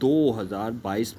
2022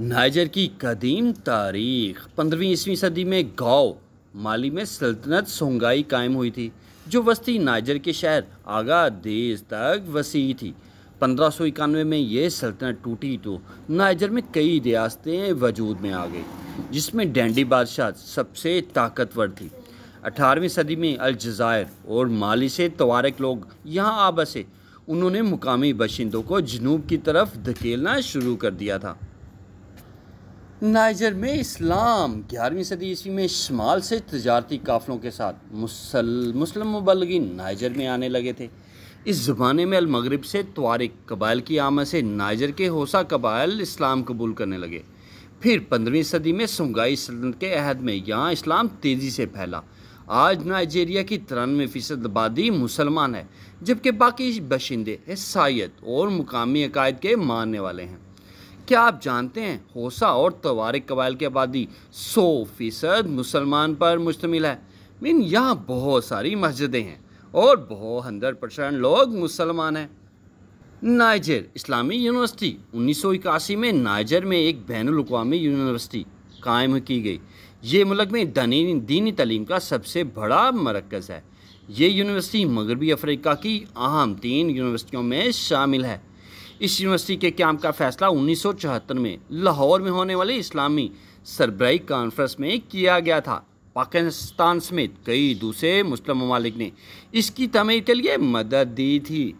Niger کی قدیم تاریخ 15ویں صدی میں گاؤ مالی میں سلطنت سونگائی قائم ہوئی تھی، جو وسطی نائجر کے شہر آگادیز تک وسیع تھی۔ 1591 میں یہ سلطنت ٹوٹی تو نائجر میں کئی ریاستیں وجود میں آ گئی، جس میں ڈینڈی بادشاہ سب سے طاقتور تھی۔ 18ویں صدی میں الجزائر اور مالی سے توارک لوگ یہاں آ بسے۔ انہوں نے مقامی باشندوں کو جنوب کی طرف دھکیلنا شروع کر دیا تھا۔ نائجر میں اسلام 11ویں صدی عیسوی میں شمال سے تجارتی قافلوں کے ساتھ مسلم مبلغین نائجر میں آنے لگے تھے۔ اس زمانے میں المغرب سے توارک قبائل کی آمد سے نائجر کے ہوسا قبائل اسلام قبول کرنے لگے۔ پھر 15ویں صدی میں سونگائی سلطنت کے عہد میں یہاں اسلام تیزی سے پھیلا۔ آج نائجیریا کی 93% آبادی مسلمان ہے، جبکہ باقی باشندے عیسائیت اور مقامی عقائد کے ماننے والے ہیں۔ کیا آپ جانتے ہیں ہوسا اور توارک قبائل کی آبادی 100% مسلمان پر مشتمل ہے؟ یہاں بہت ساری مسجدیں ہیں اور 100% لوگ مسلمان ہیں۔ نائجر اسلامی یونیورسٹی 1981 میں نائجر میں ایک بین الاقوامی یونیورسٹی قائم کی گئی۔ یہ ملک میں دینی تعلیم کا سب سے بڑا مرکز ہے۔ یہ یونیورسٹی مغربی افریقہ کی اہم 3 یونیورسٹیوں میں شامل ہے۔ اس یونیورسٹی کے قیام کا فیصلہ 1974 میں لاہور میں ہونے والی اسلامی سربراہی کانفرنس میں کیا گیا تھا۔ پاکستان سمیت کئی دوسرے مسلم ممالک نے اس کی تعمیر کے لیے مدد دی تھی۔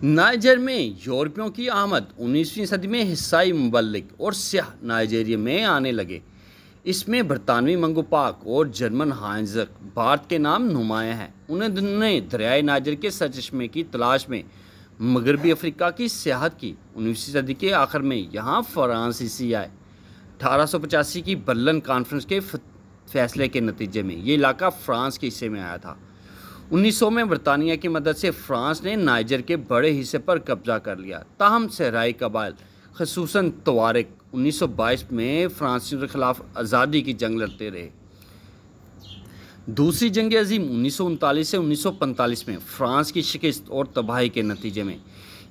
نائجر میں یورپیوں کی آمد 19ویں صدی میں عیسائی مبلغ اور سیاح نائجیریا میں آنے لگے۔ اس میں برطانوی منگو پاک اور جرمن ہائنزک بارت کے نام نمایاں ہیں۔ انہوں نے دریائے نائجر کے سرچشمے کی تلاش میں مغربی افریقہ کی سیاحت کی۔ 19ویں صدی کے آخر میں یہاں فرانسیسی آئے۔ 1885 کی برلن کانفرنس کے فیصلے کے نتیجے میں یہ علاقہ فرانس کے حصے میں آیا تھا۔ 1900 میں برطانیہ کی مدد سے فرانس نے نائجر کے بڑے حصے پر قبضہ کر لیا، تاہم صحرائی قبائل خصوصاً توارک 1922 میں فرانسیسیوں کے خلاف آزادی کی جنگ لڑتے رہے۔ دوسری جنگ عظیم 1939 سے 1945 میں فرانس کی شکست اور تباہی کے نتیجے میں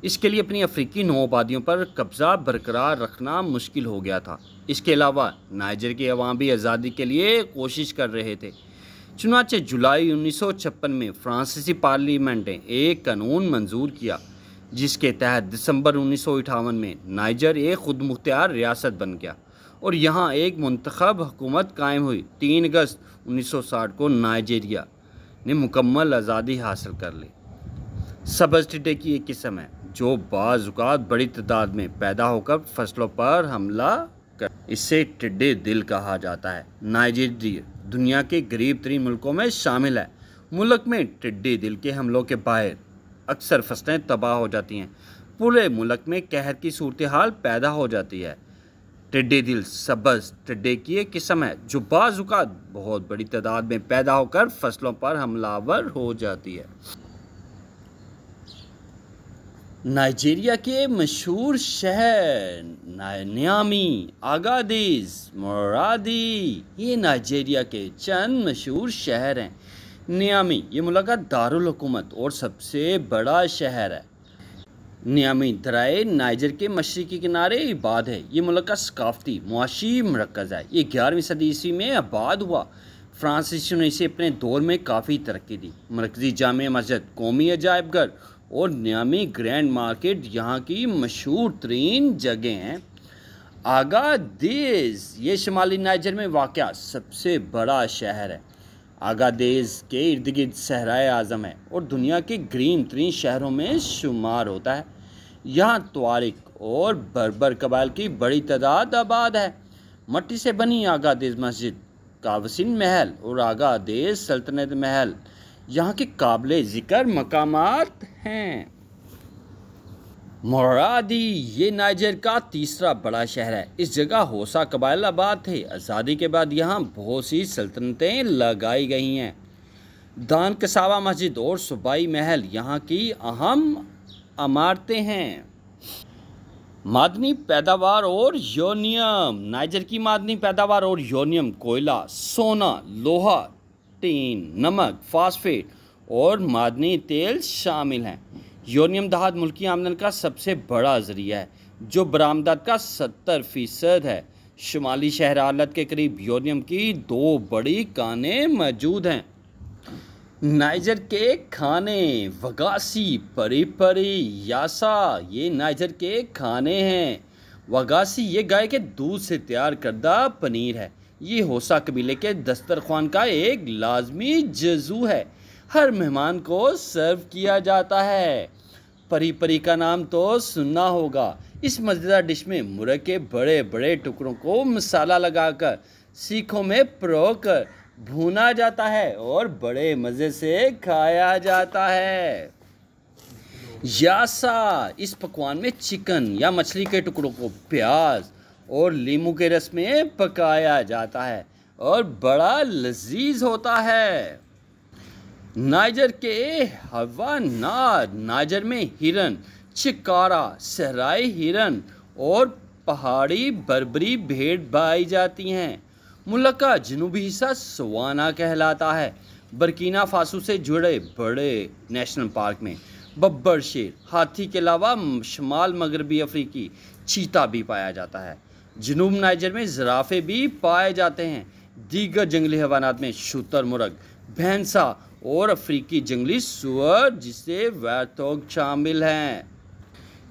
اس کے لیے اپنی افریقی نو آبادیوں پر قبضہ برقرار رکھنا مشکل ہو گیا تھا۔ اس کے علاوہ نائجر کے عوام بھی آزادی کے لیے کوشش کر رہے تھے۔ چنانچہ جولائی 1956 میں فرانسیسی پارلیمنٹ نے ایک قانون منظور کیا، جس کے تحت دسمبر 1958 میں نائجر ایک خود مختار ریاست بن گیا اور یہاں ایک منتخب حکومت قائم ہوئی۔ 3 اگست 1960 کو نائجیریا نے مکمل آزادی حاصل کر لی۔ سبز ٹڈے کی ایک قسم ہے جو بعض اوقات بڑی تعداد میں پیدا ہو کر فصلوں پر حملہ اسے ٹڈے دل کہا جاتا ہے۔ نائجیریا دنیا کے غریب ترین ملکوں میں شامل ہے۔ ملک میں ٹڈے دل کے حملوں کے باعث اکثر فصلیں تباہ ہو جاتی ہیں۔ پورے ملک میں قحط کی صورتحال پیدا ہو جاتی ہے۔ ٹڈے دل سبز ٹڈے کی ایک قسم ہے جو بعض اوقات بہت بڑی تعداد میں پیدا ہو کر فصلوں پر حملہ آور ہو جاتی ہے۔ نائجیریا کے مشہور شہر نیامی، آگادیز، مورادی یہ نائجیریا کے چند مشہور شہر ہیں۔ نیامی یہ ملک کا دارالحکومت اور سب سے بڑا شہر ہے۔ نیامی دریائے نائجر کے مشرقی کنارے آباد ہے۔ یہ ملک کا ثقافتی معاشی مرکز ہے۔ یہ 11ویں صدی عیسوی میں آباد ہوا۔ فرانسیسیوں نے اسے اپنے دور میں کافی ترقی دی۔ مرکزی جامع مسجد، قومی عجائب گھر اور نیامی گرینڈ مارکیٹ یہاں کی مشہور ترین جگہیں ہیں۔ آگادیز یہ شمالی نائجر میں واقع سب سے بڑا شہر ہے۔ آگادیز کے ارد گرد صحرائے اعظم ہے اور دنیا کے گرین ترین شہروں میں شمار ہوتا ہے۔ یہاں توارک اور بربر قبائل کی بڑی تعداد آباد ہے۔ مٹی سے بنی آگادیز مسجد، کاوسین محل اور آگادیز سلطنت محل یہاں کے قابل ذکر مقامات ہیں۔ مورادی یہ نائجر کا تیسرا بڑا شہر ہے۔ اس جگہ ہوسا قبائل آباد تھے۔ آزادی کے بعد یہاں بہت سی سلطنتیں لگائی گئی ہیں۔ دان کساوا مسجد اور صوبائی محل یہاں کی اہم عمارتیں ہیں۔ معدنی پیداوار اور یورینیم نائجر کی معدنی پیداوار اور یورینیم کوئلہ، سونا، لوہا، ٹین، نمک، فاسفیٹ اور معدنی تیل شامل ہیں۔ یورینیم دھات ملکی آمدن کا سب سے بڑا ذریعہ ہے۔ جو برآمدات کا 70% ہے۔ شمالی شہر حالت کے قریب یورینیم کی 2 بڑی کانیں موجود ہیں۔ نائجر کے کھانے وگاسی، پری پری، یاسا، یہ نائجر کے کھانے ہیں۔ وگاسی یہ گائے کے دودھ سے تیار کردہ پنیر ہے۔ یہ ہوسا قبیلے کے دسترخوان کا ایک لازمی جزو ہے۔ ہر مہمان کو سرو کیا جاتا ہے۔ پری پری کا نام تو سنا ہوگا۔ اس مزیدار ڈش میں مرغ کے بڑے بڑے ٹکڑوں کو مسالہ لگا کر سیخوں میں پرو کر بھونا جاتا ہے اور بڑے مزے سے کھایا جاتا ہے۔ یاسا، اس پکوان میں چکن یا مچھلی کے ٹکڑوں کو پیاز اور لیموں کے رس میں پکایا جاتا ہے اور بڑا لذیذ ہوتا ہے۔ نائجر کے حیوانات۔ نائجر میں ہرن، چکارا، صحرائی ہرن اور پہاڑی بربری بھیڑ پائی جاتی ہیں۔ ملک کا جنوبی حصہ سوانا کہلاتا ہے۔ برکینا فاسو سے جڑے بڑے نیشنل پارک میں ببر شیر، ہاتھی کے علاوہ شمال مغربی افریقی چیتا بھی پایا جاتا ہے۔ جنوب نائجر میں زرافے بھی پائے جاتے ہیں۔ دیگر جنگلی حیوانات میں شتر مرغ، بھینسا اور افریقی جنگلی سور جسے ویرتوگ شامل ہیں۔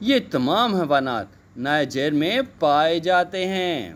یہ تمام حیوانات نائجر میں پائے جاتے ہیں۔